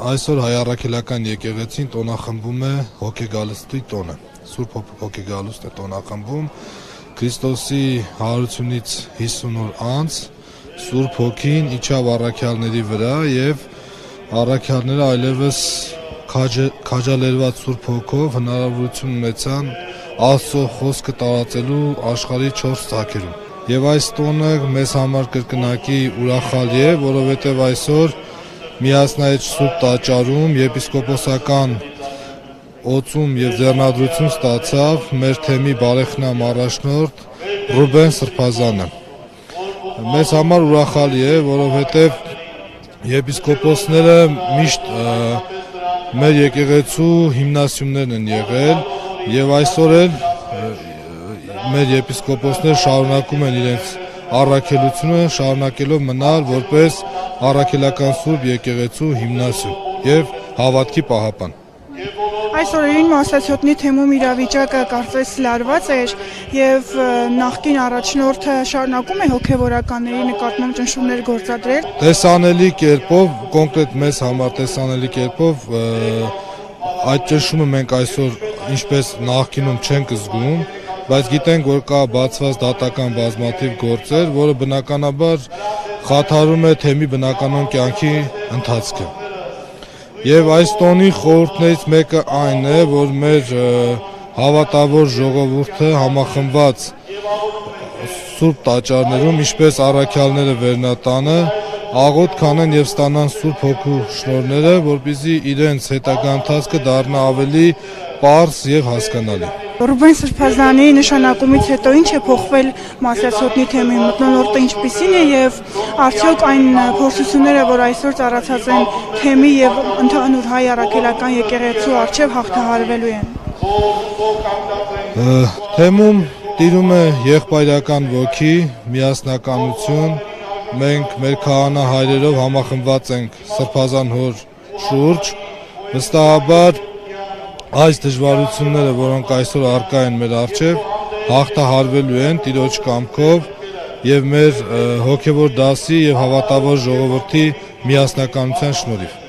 Այսօր հայ առաքելական եկեղեցին տոնախմբում է հոգեգալստի տոնը, Սուրբ հոգեգալուստ է տոնախմբում, Քրիստոսի հարությունից 50 օր անց Սուրբ հոգին իջավ առաքյալների վրա եւ առաքյալները այլևս քաջալերված Սուրբ հոգով հնարավորություն ունեցան Աստծո խոսքը տարածելու աշխարհի 4 ծագերում։ Եվ այս տոնը մեզ համար կրկնակի ուրախալի է, որովհետեւ այսօր Միասնայիչ Սուրբ տաճարում եպիսկոպոսական օծում եւ ձեռնադրություն ստացավ մեր թեմի բարեխնամ առաջնորդ Ռուբեն Սրբազանը։ Մեզ համար ուրախալի է, որովհետեւ եպիսկոպոսները միշտ մեր եկեղեցու հիմնասյուններն են եղել եւ այսօր էլ մեր եպիսկոպոսները շարունակում են իրենց առաքելությունը, շարունակելով մնալ որպես առաքելական Սուրբ եկեղեցու հիմնասյուն եւ հավատքի պահապան։ Այս օրերին Մասասյոտնի թեմում իրավիճակը կարծես լարված էր եւ նախկին առաջնորդը շարունակում է հոգեվորականների նկատմամբ ճնշումներ գործադրել։ Տեսանելի կերպով, կոնկրետ մեզ համար տեսանելի կերպով այդ ճնշումը մենք այսօր ինչպես նախկինում չենք զգում, բայց գիտենք, որ կա բացված դատական բազմաթիվ գործեր, որը բնականաբար խաթարում է թեմի բնականon կյանքի ընթացքը։ Եվ այս տոնի խորհուրդներից մեկը այն է, որ մեր հավատավոր ժողովուրդը համախմբված Սուրբ տաճարներում, ինչպես առաքյալները վերնատանը, աղոթք անեն եւ ստանան Սուրբ Հոգու շնորհները, որպեսզի իրենց հետագա ընթացքը դառնա ավելի պարզ եւ հասկանալի։ Ռուբեն Սրբազանի նշանակումից հետո ինչ է փոխվել Մասասյոտնի թեմի մթնոլորտը ինչպիսին է եւ արդյոք այն փորձությունները, որ այսօր ծառացած են թեմի եւ ընդհանուր հայ առաքելական եկեղեցու առջեւ հաղթահարվելու են։ Թեմում տիրում է եղբայրական ոգի, միասնականություն, մենք մեր քահանա-հայրերով համախմբված ենք Սրբազան հոր շուրջ, վստահաբար այս դժվարությունները, որոնք այսօր առկա են մեր առջև, հաղթահարվելու են Տիրոջ կամքով եւ մեր հոգեվոր դասի եւ հավատավոր ժողովրդի միասնականության շնորհիվ։